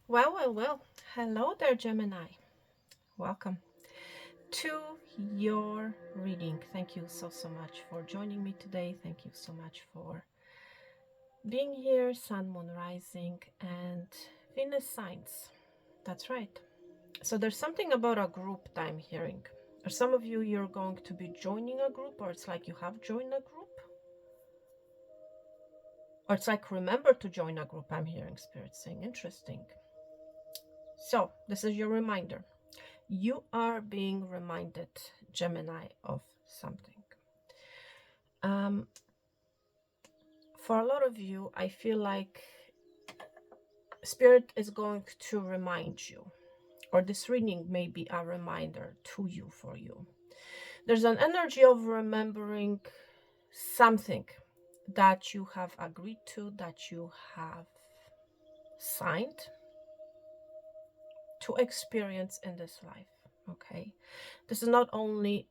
Well. Hello there, Gemini. Welcome to your reading. Thank you so much for joining me today. Thank you so much for being here. Sun, Moon, Rising, and Venus signs. That's right. So there's something about a group that I'm hearing. Or some of you, you're going to be joining a group, or it's like you have joined a group. Or it's like remember to join a group, I'm hearing Spirit saying. Interesting. So this is your reminder. You are being reminded, Gemini, of something. For a lot of you, I feel like Spirit is going to remind you, or this reading may be a reminder to you, for you. There's an energy of remembering something that you have agreed to, that you have signed to experience in this life. Okay, this is not only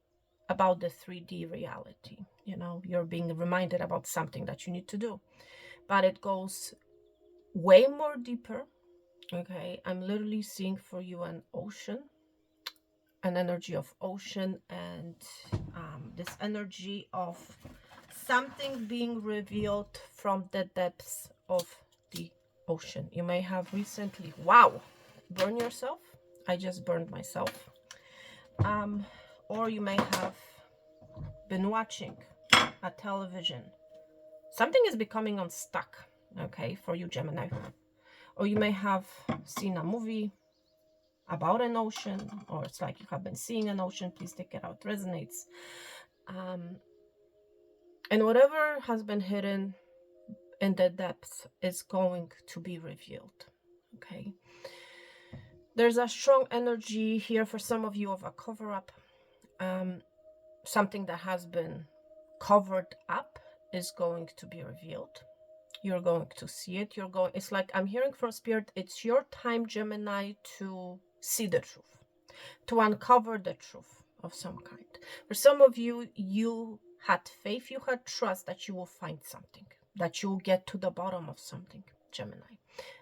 about the 3D reality, you're being reminded about something that you need to do, but it goes way more deeper. Okay, I'm literally seeing for you an ocean, an energy of ocean, and this energy of something being revealed from the depths of the ocean. You may have recently, wow, burn yourself. I just burned myself. Or you may have been watching a television. Something is becoming unstuck, okay, for you, Gemini. Or you may have seen a movie about an ocean, or it's like you have been seeing an ocean. Please take it out. It resonates. And whatever has been hidden in the depths is going to be revealed, okay? There's a strong energy here for some of you of a cover-up. Something that has been covered up is going to be revealed. You're going to see it. It's like I'm hearing from Spirit, it's your time, Gemini, to see the truth, to uncover the truth of some kind. For some of you, you had faith, you had trust that you will find something, that you will get to the bottom of something, Gemini.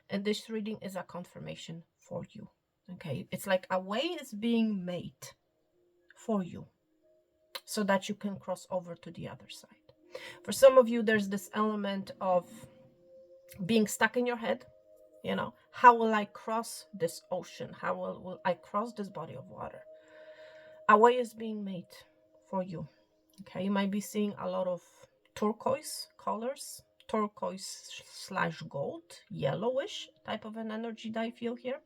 And this reading is a confirmation for you. Okay, it's like a way is being made for you so that you can cross over to the other side. For some of you, there's this element of being stuck in your head. How will I cross this ocean? How will I cross this body of water? A way is being made for you. Okay, you might be seeing a lot of turquoise colors, turquoise/gold, yellowish type of an energy that I feel here.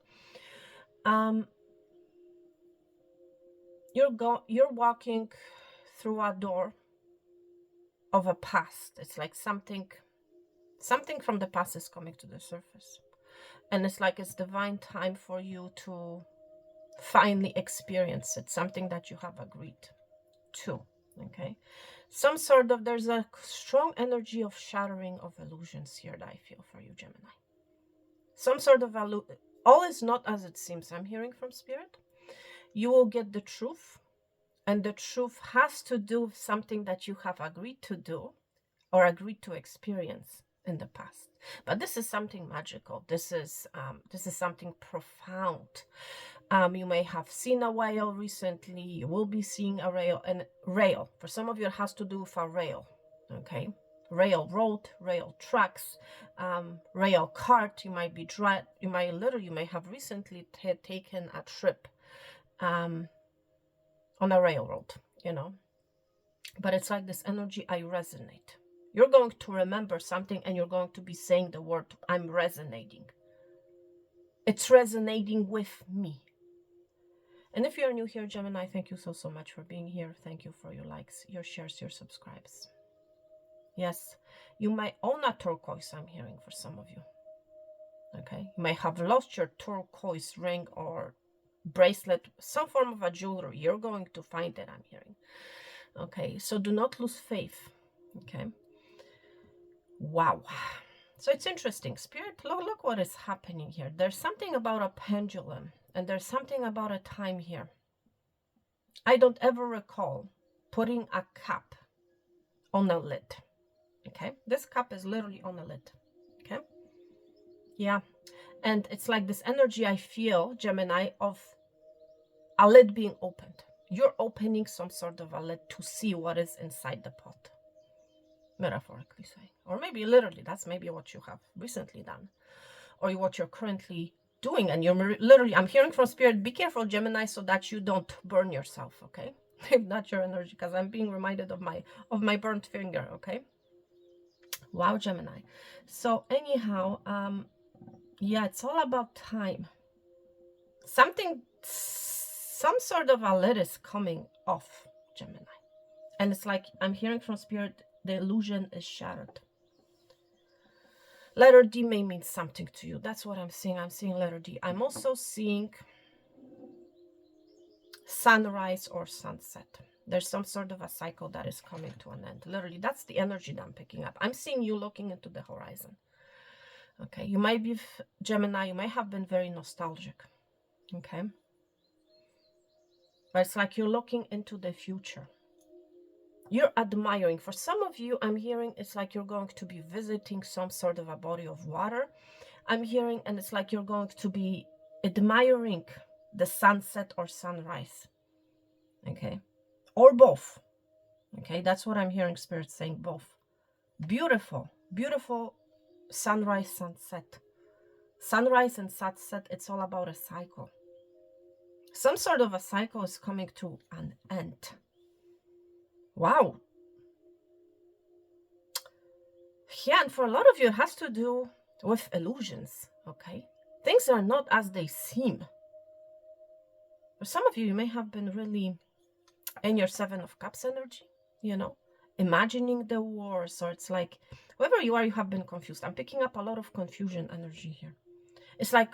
You're walking through a door of a past. It's like something from the past is coming to the surface, and it's like it's divine time for you to finally experience it, something that you have agreed to. Okay, there's a strong energy of shattering of illusions here that I feel for you, Gemini. Some sort of all is not as it seems, I'm hearing from Spirit. You will get the truth, and the truth has to do with something that you have agreed to do or agreed to experience in the past. But this is something magical. This is something profound. You may have seen a whale recently. You will be seeing a rail. And rail, for some of you, it has to do with a rail. Okay, railroad, rail tracks, rail cart. You might have recently taken a trip on a railroad. But it's like this energy. I resonate. You're going to remember something, and you're going to be saying the word, I'm resonating. It's resonating with me. And if you're new here, Gemini, thank you so much for being here. Thank you for your likes, your shares, your subscribes. Yes, you might own a turquoise, I'm hearing for some of you. Okay, you may have lost your turquoise ring or bracelet, some form of a jewelry. You're going to find it, I'm hearing. Okay, so do not lose faith. Okay. Wow. So it's interesting. Spirit, look what is happening here. There's something about a pendulum, and there's something about a time here. I don't ever recall putting a cup on a lid. Okay, this cup is literally on a lid. Okay, yeah, And it's like this energy I feel, Gemini, of a lid being opened. You're opening some sort of a lid to see what is inside the pot, metaphorically saying. Or maybe literally, that's maybe what you have recently done, or what you're currently doing. And you're literally, I'm hearing from Spirit, be careful, Gemini, so that you don't burn yourself, okay? If that's your energy, because I'm being reminded of my burnt finger, okay? Wow, Gemini. So anyhow, yeah, it's all about time. Some sort of a lid is coming off, Gemini. And it's like, I'm hearing from Spirit, the illusion is shattered. Letter D may mean something to you. That's what I'm seeing. I'm seeing letter D. I'm also seeing sunrise or sunset. There's some sort of a cycle that is coming to an end. Literally, that's the energy that I'm picking up. I'm seeing you looking into the horizon. Okay, you might be, Gemini, you might have been very nostalgic. Okay. But it's like you're looking into the future. You're admiring. For some of you, I'm hearing it's like you're going to be visiting some sort of a body of water. I'm hearing, and it's like you're going to be admiring the sunset or sunrise. Okay. Or both. Okay. That's what I'm hearing Spirit saying, both. Beautiful, beautiful sunrise, sunset. Sunrise and sunset, it's all about a cycle. Some sort of a cycle is coming to an end. Wow. Yeah, and for a lot of you, it has to do with illusions, okay? Things are not as they seem. For some of you, you may have been really in your Seven of Cups energy, you know, imagining the wars, or it's like, wherever you are, you have been confused. I'm picking up a lot of confusion energy here. It's like,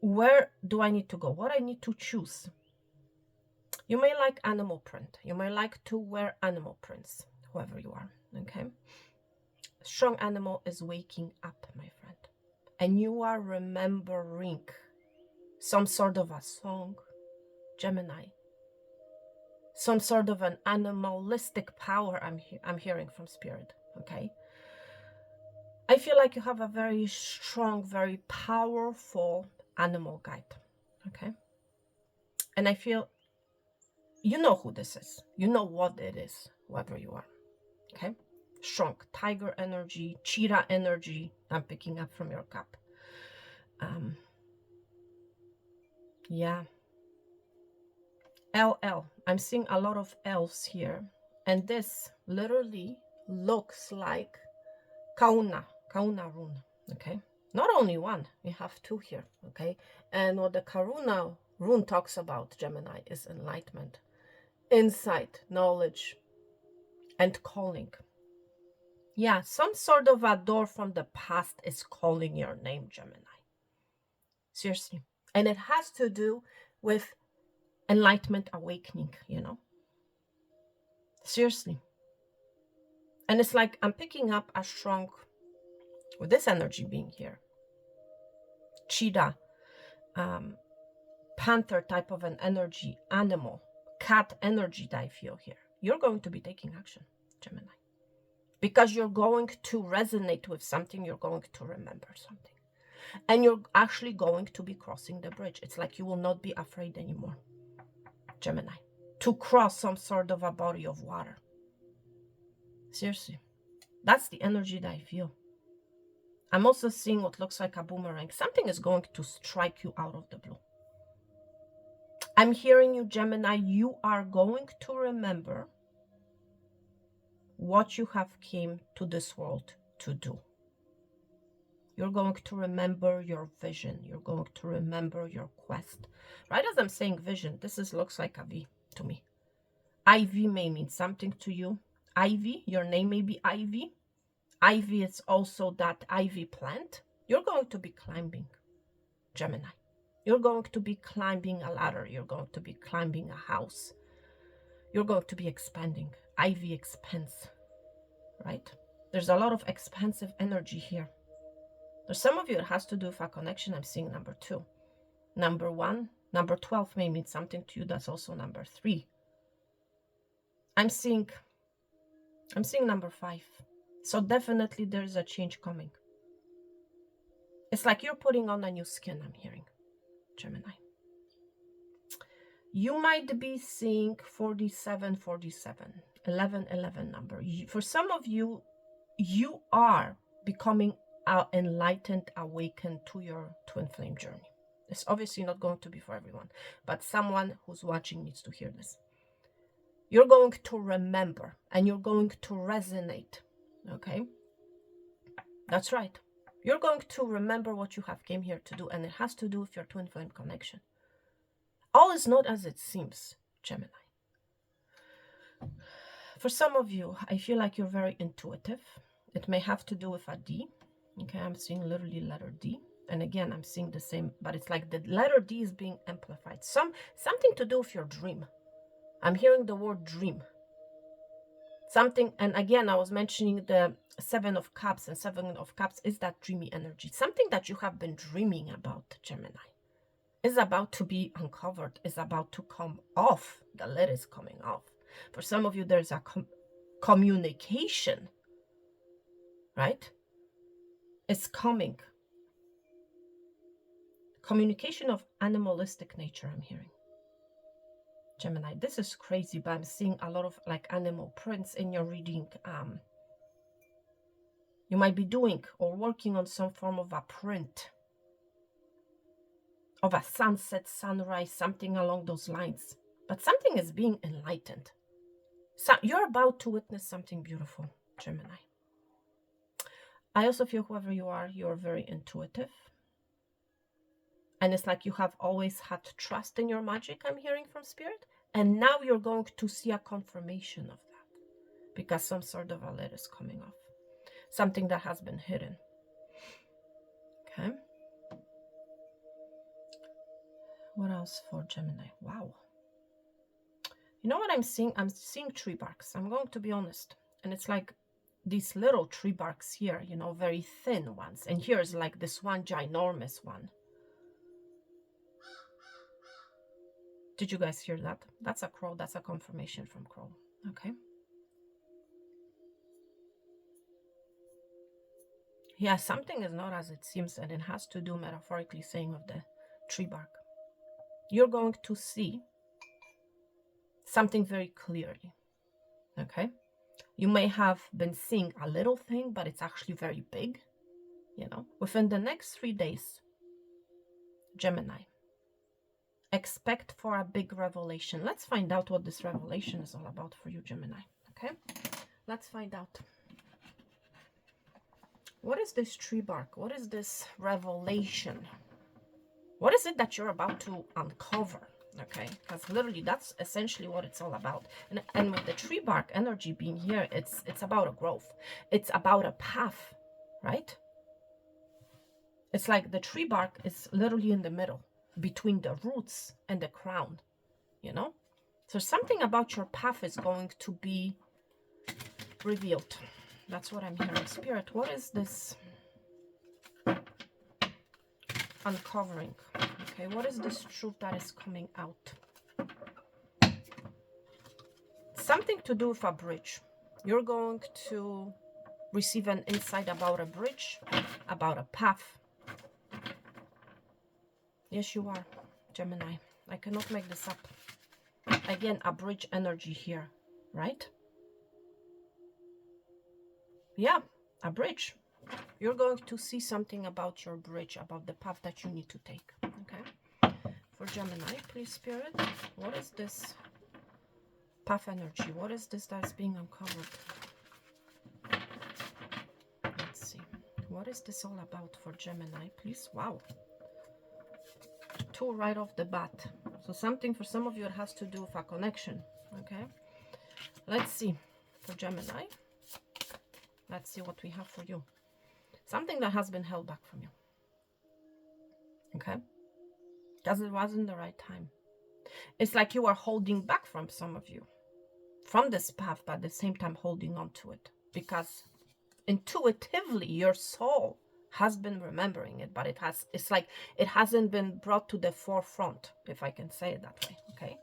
where do I need to go? What I need to choose? You may like animal print. You may like to wear animal prints, whoever you are, okay? Strong animal is waking up, my friend. And you are remembering some sort of a song, Gemini. Some sort of an animalistic power I'm hearing from Spirit, okay? I feel like you have a very strong, very powerful animal guide, okay? And I feel you know who this is. You know what it is, whoever you are, okay? Strong tiger energy, cheetah energy, I'm picking up from your cup. Yeah. LL. I'm seeing a lot of L's here. And this literally looks like Kauna rune, okay? Not only one, we have two here, okay? And what the Karuna rune talks about, Gemini, is enlightenment, insight, knowledge, and calling. Yeah, some sort of a door from the past is calling your name, Gemini. Seriously. And it has to do with enlightenment awakening, you know? Seriously. And it's like I'm picking up a strong, with this energy being here, cheetah, panther type of an energy, animal, cat energy that I feel here. You're going to be taking action, Gemini. Because you're going to resonate with something, you're going to remember something. And you're actually going to be crossing the bridge. It's like you will not be afraid anymore, Gemini, to cross some sort of a body of water. Seriously. That's the energy that I feel. I'm also seeing what looks like a boomerang. Something is going to strike you out of the blue. I'm hearing you, Gemini. You are going to remember what you have came to this world to do. You're going to remember your vision. You're going to remember your quest. Right as I'm saying vision, looks like a V to me. Ivy may mean something to you. Ivy, your name may be Ivy. Ivy is also that ivy plant. You're going to be climbing, Gemini. You're going to be climbing a ladder. You're going to be climbing a house. You're going to be expanding. Ivy expands, right? There's a lot of expansive energy here. There's some of you, it has to do with a connection. I'm seeing number 2. Number 1, number 12 may mean something to you. That's also number 3. I'm seeing number 5. So definitely there is a change coming. It's like you're putting on a new skin, I'm hearing, Gemini. You might be seeing 47, 47, 11, 11 number. For some of you, you are becoming enlightened, awakened to your twin flame journey. It's obviously not going to be for everyone, but someone who's watching needs to hear this. You're going to remember and you're going to resonate, okay? That's right. You're going to remember what you have came here to do, and it has to do with your twin flame connection. All is not as it seems, Gemini. For some of you, I feel like you're very intuitive. It may have to do with a D. Okay, I'm seeing literally letter D. And again, I'm seeing the same, but it's like the letter D is being amplified. Something to do with your dream. I'm hearing the word dream. Something, and again, I was mentioning the 7 of Cups, and 7 of Cups is that dreamy energy. Something that you have been dreaming about, Gemini, is about to be uncovered, is about to come off. The lid is coming off. For some of you, there's a communication, right? It's coming. Communication of animalistic nature, I'm hearing. Gemini, this is crazy, but I'm seeing a lot of like animal prints in your reading. You might be doing or working on some form of a print of a sunset, sunrise, something along those lines. But something is being enlightened. So you're about to witness something beautiful, Gemini. I also feel whoever you are, you're very intuitive. And it's like you have always had trust in your magic, I'm hearing from Spirit. And now you're going to see a confirmation of that. Because some sort of a lid is coming off. Something that has been hidden. Okay. What else for Gemini? Wow. You know what I'm seeing? I'm seeing tree barks. I'm going to be honest. And it's like these little tree barks here, you know, very thin ones. And here's like this one ginormous one. Did you guys hear that? That's a crow. That's a confirmation from crow. Okay. Yeah, something is not as it seems, and it has to do, metaphorically saying, with the tree bark. You're going to see something very clearly. Okay. You may have been seeing a little thing, but it's actually very big. You know, within the next 3 days, Gemini, expect for a big revelation. Let's find out what this revelation is all about for you, Gemini. Okay, let's find out. What is this tree bark? What is this revelation? What is it that you're about to uncover? Okay, because literally that's essentially what it's all about. And with the tree bark energy being here, it's about a growth. It's about a path, right? It's like the tree bark is literally in the middle between the roots and the crown, you know? So something about your path is going to be revealed. That's what I'm hearing. Spirit, what is this uncovering? Okay, what is this truth that is coming out? Something to do with a bridge. You're going to receive an insight about a bridge, about a path. Yes, you are, Gemini. I cannot make this up. Again, a bridge energy here, right? Yeah, a bridge. You're going to see something about your bridge, about the path that you need to take. Okay. For Gemini, please, Spirit, what is this path energy? What is this that's being uncovered? Let's see. What is this all about for Gemini, please? Wow. 2 right off the bat. So something for some of you, it has to do with a connection. Okay. Let's see. For Gemini, let's see what we have for you. Something that has been held back from you. Okay. Because it wasn't the right time. It's like you are holding back from some of you. From this path, but at the same time holding on to it. Because intuitively, your soul has been remembering it, but it's like it hasn't been brought to the forefront, if I can say it that way. Okay.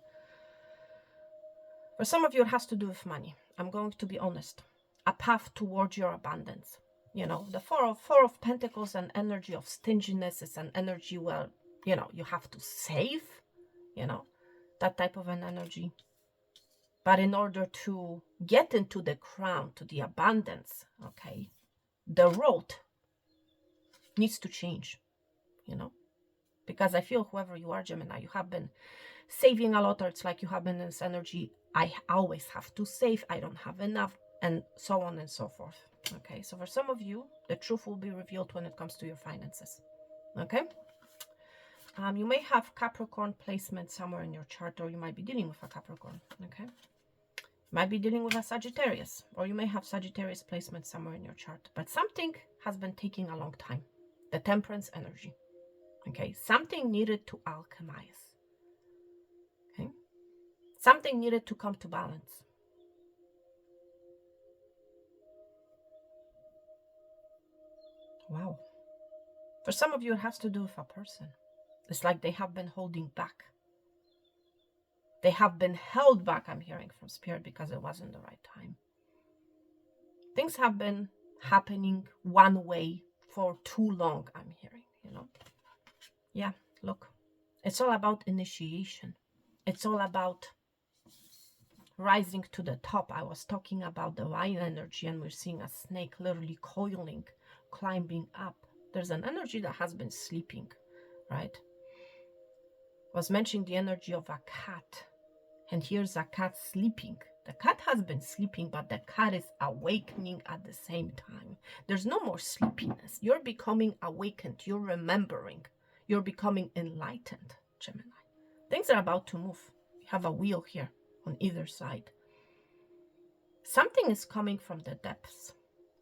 For some of you, it has to do with money. I'm going to be honest. A path towards your abundance. You know, the four of Pentacles, an energy of stinginess. It's an energy where, you know, you have to save, you know, that type of an energy. But in order to get into the crown, to the abundance, okay, the road needs to change, you know, because I feel whoever you are, Gemini, you have been saving a lot, or it's like you have been in this energy, I always have to save, I don't have enough, and so on and so forth. Okay, so for some of you, the truth will be revealed when it comes to your finances. Okay, you may have Capricorn placement somewhere in your chart, or you might be dealing with a Capricorn. Okay, you might be dealing with a Sagittarius, or you may have Sagittarius placement somewhere in your chart, but something has been taking a long time. The Temperance energy. Okay, something needed to alchemize. Okay, something needed to come to balance. Wow. For some of you, it has to do with a person. It's like they have been holding back. They have been held back, I'm hearing from Spirit, because it wasn't the right time. Things have been happening one way for too long, I'm hearing, you know. Yeah, look, it's all about initiation. It's all about rising to the top. I was talking about the lion energy, and we're seeing a snake literally coiling, climbing up. There's an energy that has been sleeping, right? I was mentioning the energy of a cat, and here's a cat sleeping. The cat has been sleeping, but the cat is awakening at the same time. There's no more sleepiness. You're becoming awakened. You're remembering. You're becoming enlightened, Gemini. Things are about to move. You have a wheel here on either side. Something is coming from the depths,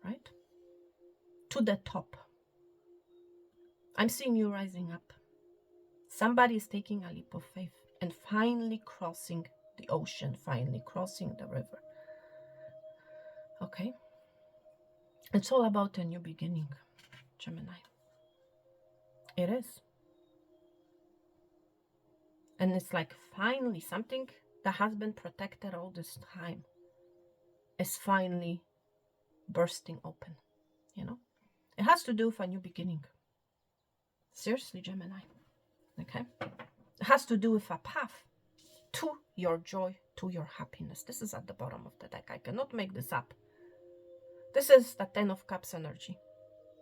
right? To the top. I'm seeing you rising up. Somebody is taking a leap of faith and finally crossing the ocean, finally crossing the river. Okay? It's all about a new beginning, Gemini. It is. And it's like finally something that has been protected all this time is finally bursting open, you know? It has to do with a new beginning. Seriously, Gemini. Okay? It has to do with a path to your joy, to your happiness. This is at the bottom of the deck. I cannot make this up. This is the Ten of Cups energy,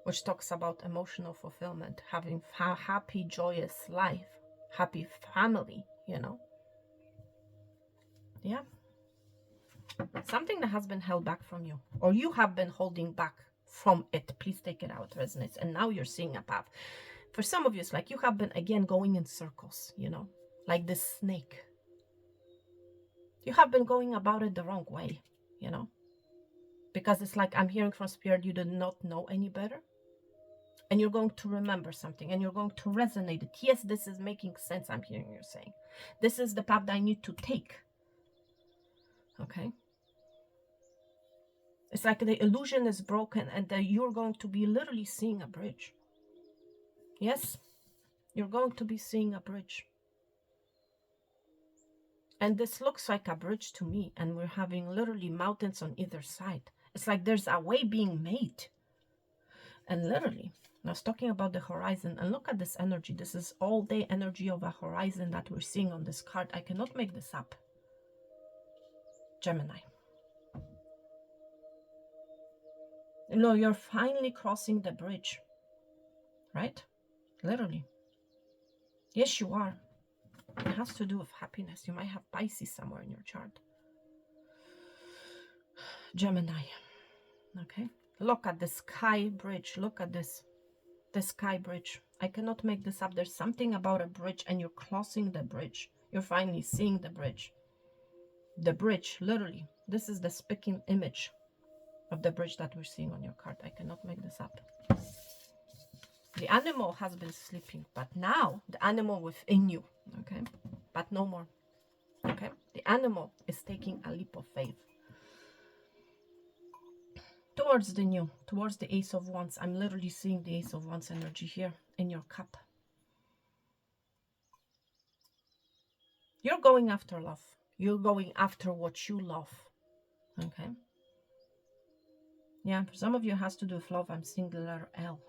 which talks about emotional fulfillment, having a happy, joyous life, happy family, you know. Yeah. Something that has been held back from you, or you have been holding back from it. Please take it out, resonates. And now you're seeing a path. For some of you, it's like you have been, again, going in circles, you know, like this snake. You have been going about it the wrong way, you know, because it's like I'm hearing from Spirit, you did not know any better. And you're going to remember something, and you're going to resonate it. Yes, this is making sense, I'm hearing you saying. This is the path that I need to take. Okay? It's like the illusion is broken, and that you're going to be literally seeing a bridge. Yes, you're going to be seeing a bridge. And this looks like a bridge to me, and we're having literally mountains on either side. It's like there's a way being made. And literally, I was talking about the horizon, and look at this energy. This is all day energy of a horizon that we're seeing on this card. I cannot make this up. Gemini. You know, you're finally crossing the bridge, right? Literally. Yes, you are. It has to do with happiness. You might have Pisces somewhere in your chart. Gemini. Okay. Look at the sky bridge. Look at this. The sky bridge. I cannot make this up. There's something about a bridge, and you're crossing the bridge. You're finally seeing the bridge. The bridge, literally. This is the speaking image of the bridge that we're seeing on your card. I cannot make this up. The animal has been sleeping, but now the animal within you, okay? But no more, okay? The animal is taking a leap of faith towards the new, towards the Ace of Wands. I'm literally seeing the Ace of Wands energy here in your cup. You're going after love. You're going after what you love, okay? Yeah, for some of you it has to do with love. I'm seeing the letter L.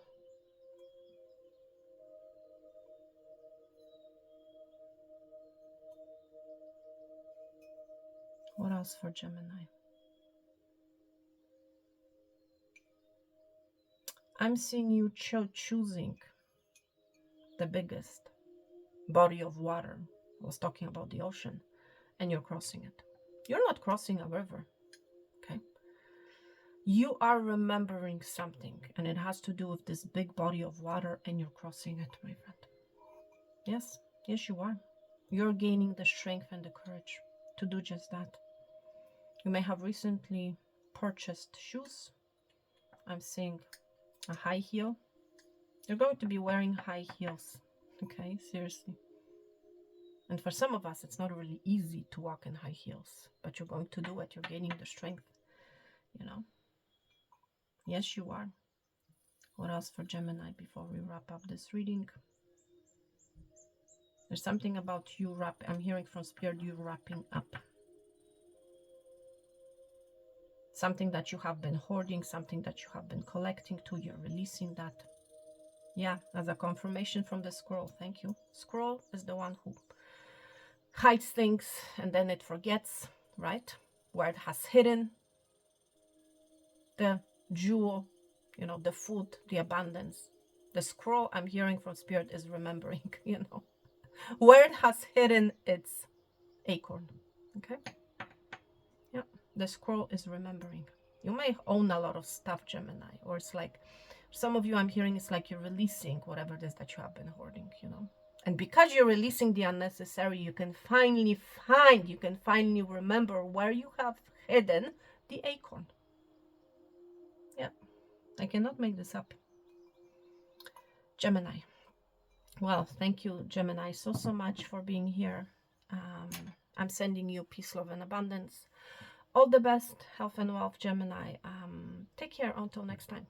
What else for Gemini? I'm seeing you choosing the biggest body of water. I was talking about the ocean, and you're crossing it. You're not crossing a river, okay? You are remembering something, and it has to do with this big body of water, and you're crossing it, my friend. Yes, yes, you are. You're gaining the strength and the courage to do just that. You may have recently purchased shoes. I'm seeing a high heel. You're going to be wearing high heels, okay? Seriously. And for some of us, it's not really easy to walk in high heels, but you're going to do it. You're gaining the strength, you know? Yes, you are. What else for Gemini before we wrap up this reading? There's something about you I'm hearing from Spirit, you wrapping up. Something that you have been hoarding, something that you have been collecting to, you're releasing that. Yeah, as a confirmation from the scroll. Thank you. Scroll is the one who hides things and then it forgets, right? Where it has hidden the jewel, you know, the food, the abundance. The scroll I'm hearing from Spirit is remembering, you know, where it has hidden its acorn. Okay? Yeah, the scroll is remembering. You may own a lot of stuff, Gemini, or it's like some of you I'm hearing it's like you're releasing whatever it is that you have been hoarding, you know. And because you're releasing the unnecessary, you can finally remember where you have hidden the acorn. Yeah, I cannot make this up. Gemini. Well, thank you, Gemini, so much for being here. I'm sending you peace, love, and abundance. All the best, health and wealth, Gemini. Take care until next time.